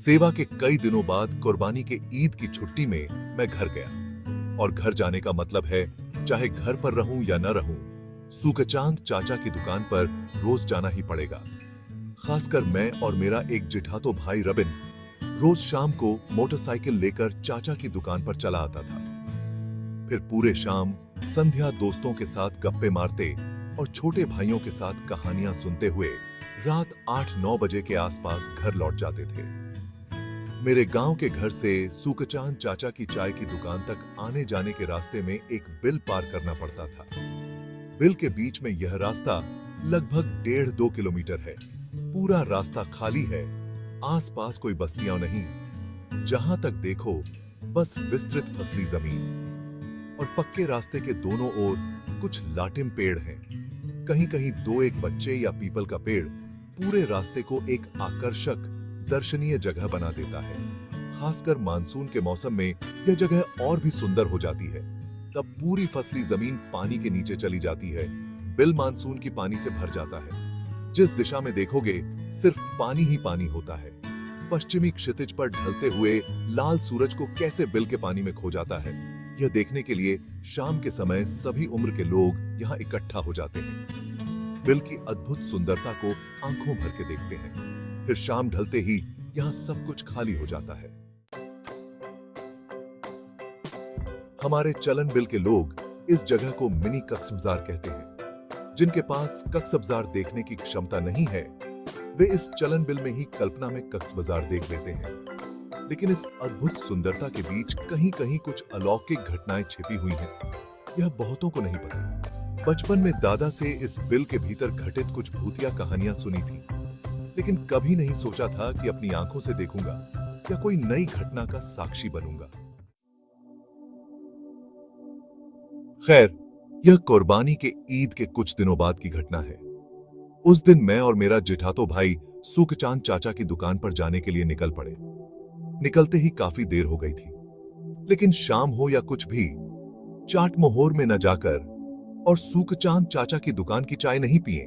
सेवा के कई दिनों बाद कुर्बानी के ईद की छुट्टी में मैं घर गया। और घर जाने का मतलब है चाहे घर पर रहूं या न रहूं, सूकचांद चाचा की दुकान पर रोज जाना ही पड़ेगा। खासकर मैं और मेरा एक जिठातो भाई रबिन रोज शाम को मोटरसाइकिल लेकर चाचा की दुकान पर चला आता था। फिर पूरे शाम संध्या दोस्तों के साथ गप्पे मारते और छोटे भाइयों के साथ कहानियां सुनते हुए रात 8-9 बजे के आसपास घर लौट जाते थे। मेरे गांव के घर से सूकचांद चाचा की चाय की दुकान तक आने जाने के रास्ते में एक बिल पार करना पड़ता था। बिल के बीच में यह रास्ता लगभग 1.5-2 किलोमीटर है। पूरा रास्ता खाली है, आसपास कोई बस्तियां नहीं। जहां तक देखो बस विस्तृत फसली जमीन और पक्के रास्ते के दोनों ओर कुछ लाटिम पेड़ हैं। कहीं कहीं 2-1 बच्चे या पीपल का पेड़ पूरे रास्ते को एक आकर्षक दर्शनीय जगह बना देता है। खासकर मानसून के मौसम में यह जगह और भी सुंदर हो जाती है। तब पूरी फसली जमीन पानी के नीचे चली जाती है। बिल मानसून की पानी से भर जाता है। जिस दिशा में देखोगे सिर्फ पानी ही पानी होता है। पश्चिमी क्षितिज पर ढलते हुए लाल सूरज को कैसे बिल के पानी में खो जाता है, यह देखने के लिए शाम के समय सभी उम्र के लोग यहाँ इकट्ठा हो जाते हैं। बिल की अद्भुत सुंदरता को आंखों भर के देखते हैं। फिर शाम ढलते ही यहाँ सब कुछ खाली हो जाता है। हमारे चलन बिल के लोग इस जगह को मिनी कक्सबजार कहते हैं। जिनके पास कक्सबजार देखने की क्षमता नहीं है, वे इस चलन बिल में ही कल्पना में कक्सबजार देख लेते हैं। लेकिन इस अद्भुत सुंदरता के बीच कहीं कहीं कुछ अलौकिक घटनाएं छिपी हुई हैं। यह बहुतों को नहीं पता। बचपन में दादा से इस बिल के भीतर घटित कुछ भूतिया कहानियां सुनी थी, लेकिन कभी नहीं सोचा था कि अपनी आंखों से देखूंगा या कोई नई घटना का साक्षी बनूंगा। खैर, यह कुर्बानी के ईद के कुछ दिनों बाद की घटना है। उस दिन मैं और मेरा जिठातो भाई सूकचांद चाचा की दुकान पर जाने के लिए निकल पड़े। निकलते ही काफी देर हो गई थी, लेकिन शाम हो या कुछ भी, चाट मोहर में न जाकर और सूकचांद चाचा की दुकान की चाय नहीं पिए,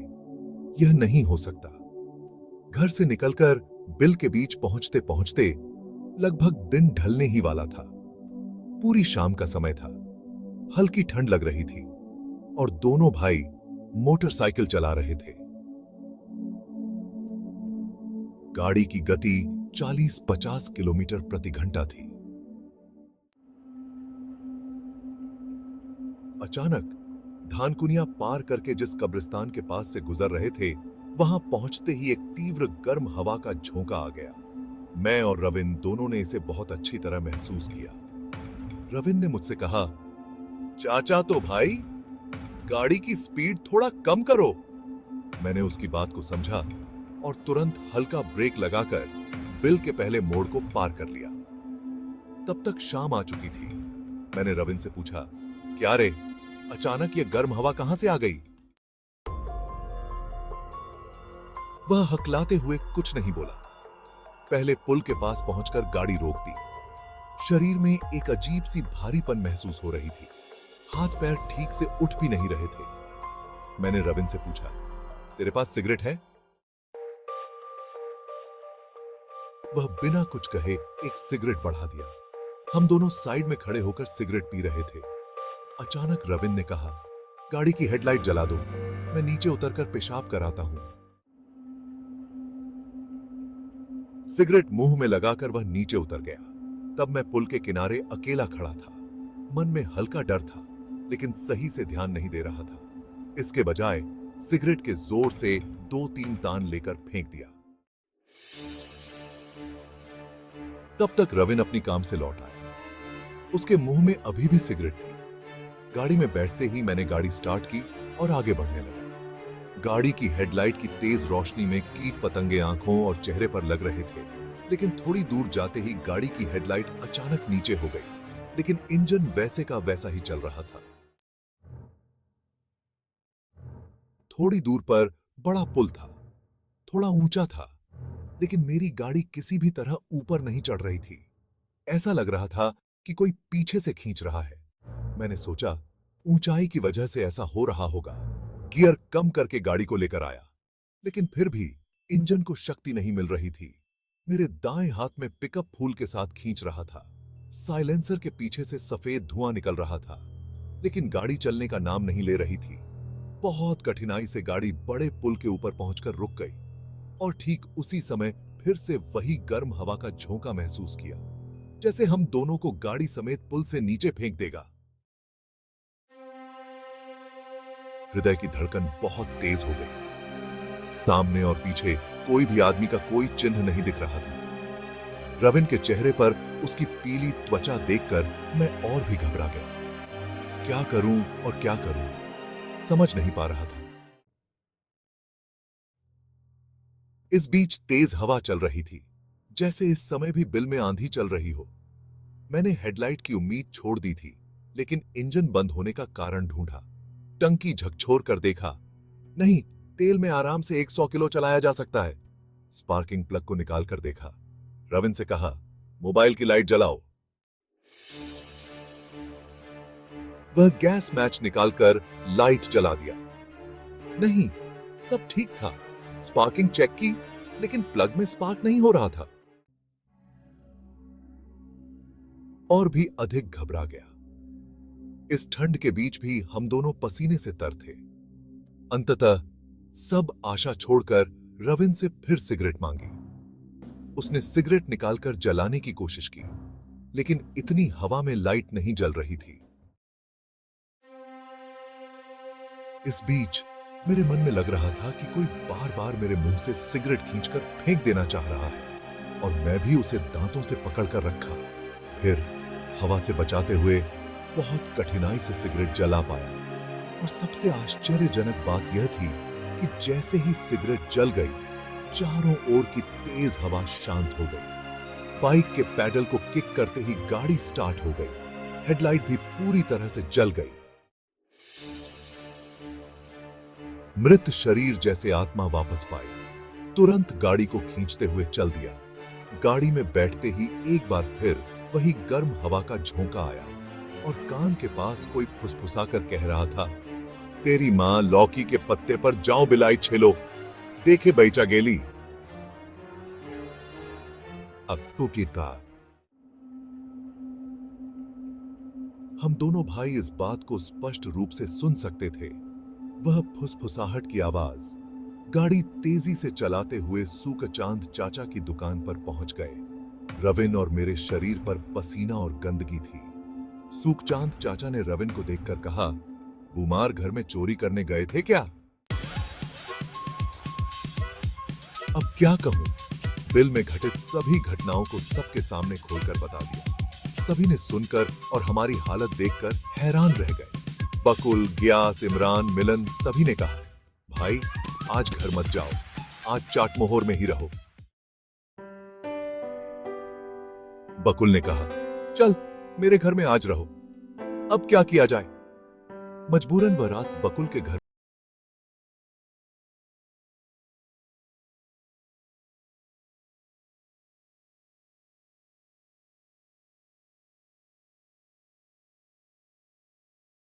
यह नहीं हो सकता। घर से निकलकर बिल के बीच पहुंचते पहुंचते लगभग दिन ढलने ही वाला था। पूरी शाम का समय था। हल्की ठंड लग रही थी और दोनों भाई मोटरसाइकिल चला रहे थे। गाड़ी की गति 40-50 किलोमीटर प्रति घंटा थी। अचानक धानकुनिया पार करके जिस कब्रिस्तान के पास से गुजर रहे थे, वहां पहुंचते ही एक तीव्र गर्म हवा का झोंका आ गया। मैं और रविन दोनों ने इसे बहुत अच्छी तरह महसूस किया। रविन ने मुझसे कहा, चाचा तो भाई, गाड़ी की स्पीड थोड़ा कम करो। मैंने उसकी बात को समझा और तुरंत हल्का ब्रेक लगाकर बिल के पहले मोड़ को पार कर लिया। तब तक शाम आ चुकी थी। मैंने रविन से पूछा, क्या रे, अचानक ये गर्म हवा कहां से आ गई? वह हकलाते हुए कुछ नहीं बोला। पहले पुल के पास पहुंचकर गाड़ी रोक दी। शरीर में एक अजीब सी भारीपन महसूस हो रही थी। हाथ पैर ठीक से उठ भी नहीं रहे थे। मैंने रविन से पूछा, तेरे पास सिगरेट है? वह बिना कुछ कहे एक सिगरेट बढ़ा दिया। हम दोनों साइड में खड़े होकर सिगरेट पी रहे थे। अचानक रविन ने कहा, गाड़ी की हेडलाइट जला दो, मैं नीचे उतरकर पेशाब कराता हूं। सिगरेट मुंह में लगाकर वह नीचे उतर गया। तब मैं पुल के किनारे अकेला खड़ा था। मन में हल्का डर था, लेकिन सही से ध्यान नहीं दे रहा था। इसके बजाय सिगरेट के जोर से 2-3 तान लेकर फेंक दिया। तब तक रविन अपनी काम से लौट आया। उसके मुंह में अभी भी सिगरेट थी। गाड़ी में बैठते ही मैंने गाड़ी स्टार्ट की और आगे बढ़ने लगा। गाड़ी की हेडलाइट की तेज रोशनी में कीट पतंगे आंखों और चेहरे पर लग रहे थे, लेकिन थोड़ी दूर जाते ही गाड़ी की हेडलाइट अचानक नीचे हो गई, लेकिन इंजन वैसे का वैसा ही चल रहा था। थोड़ी दूर पर बड़ा पुल था, थोड़ा ऊंचा था, लेकिन मेरी गाड़ी किसी भी तरह ऊपर नहीं चढ़ रही थी। ऐसा लग रहा था कि कोई पीछे से खींच रहा है। मैंने सोचा, ऊंचाई की वजह से ऐसा हो रहा होगा। गियर कम करके गाड़ी को लेकर आया, लेकिन फिर भी इंजन को शक्ति नहीं मिल रही थी। मेरे दाएं हाथ में पिकअप फूल के साथ खींच रहा था। साइलेंसर के पीछे से सफेद धुआं निकल रहा था, लेकिन गाड़ी चलने का नाम नहीं ले रही थी। बहुत कठिनाई से गाड़ी बड़े पुल के ऊपर पहुंचकर रुक गई और ठीक उसी समय फिर से वही गर्म हवा का झोंका महसूस किया, जैसे हम दोनों को गाड़ी समेत पुल से नीचे फेंक देगा। हृदय की धड़कन बहुत तेज हो गई। सामने और पीछे कोई भी आदमी का कोई चिन्ह नहीं दिख रहा था। रविन के चेहरे पर उसकी पीली त्वचा देखकर मैं और भी घबरा गया। क्या करूं और क्या करूं, समझ नहीं पा रहा था। इस बीच तेज हवा चल रही थी, जैसे इस समय भी बिल में आंधी चल रही हो। मैंने हेडलाइट की उम्मीद छोड़ दी थी, लेकिन इंजन बंद होने का कारण ढूंढा। टंकी झकझोर कर देखा, नहीं, तेल में आराम से 100 किलो चलाया जा सकता है। स्पार्किंग प्लग को निकाल कर देखा। रविन से कहा, मोबाइल की लाइट जलाओ। वह गैस मैच निकालकर लाइट जला दिया। नहीं, सब ठीक था। स्पार्किंग चेक की, लेकिन प्लग में स्पार्क नहीं हो रहा था। और भी अधिक घबरा गया। इस ठंड के बीच भी हम दोनों पसीने से तर थे। अंततः सब आशा छोड़कर रविन से फिर सिगरेट मांगी। उसने सिगरेट निकालकर जलाने की कोशिश की, लेकिन इतनी हवा में लाइट नहीं जल रही थी। इस बीच मेरे मन में लग रहा था कि कोई बार बार मेरे मुंह से सिगरेट खींचकर फेंक देना चाह रहा है, और मैं भी उसे दांतों से पकड़कर रखा। फिर हवा से बचाते हुए बहुत कठिनाई से सिगरेट जला पाया। और सबसे आश्चर्यजनक बात यह थी कि जैसे ही सिगरेट जल गई, चारों ओर की तेज हवा शांत हो गई। बाइक के पैडल को किक करते ही गाड़ी स्टार्ट हो गई। हेडलाइट भी पूरी तरह से जल गई। मृत शरीर जैसे आत्मा वापस पाई। तुरंत गाड़ी को खींचते हुए चल दिया। गाड़ी में बैठते ही एक बार फिर वही गर्म हवा का झोंका आया और कान के पास कोई फुसफुसाकर कह रहा था, तेरी मां लौकी के पत्ते पर जाओ बिलाई छेलो, देखे बैचा गेली। अब तो कीता। हम दोनों भाई इस बात को स्पष्ट रूप से सुन सकते थे। वह फुसफुसाहट की आवाज। गाड़ी तेजी से चलाते हुए सूकचांद चाचा की दुकान पर पहुंच गए। रविन और मेरे शरीर पर पसीना और गंदगी थी। सूकचांद चाचा ने रविन को देखकर कहा, बुमार घर में चोरी करने गए थे क्या? अब क्या कहूं, बिल में घटित सभी घटनाओं को सबके सामने खोलकर बता दिया। सभी ने सुनकर और हमारी हालत देखकर हैरान रह गए। बकुल, ग्यास, इमरान, मिलन सभी ने कहा, भाई आज घर मत जाओ, आज चाटमोहर में ही रहो। बकुल ने कहा, चल मेरे घर में आज रहो। अब क्या किया जाए? मजबूरन वह रात बकुल के घर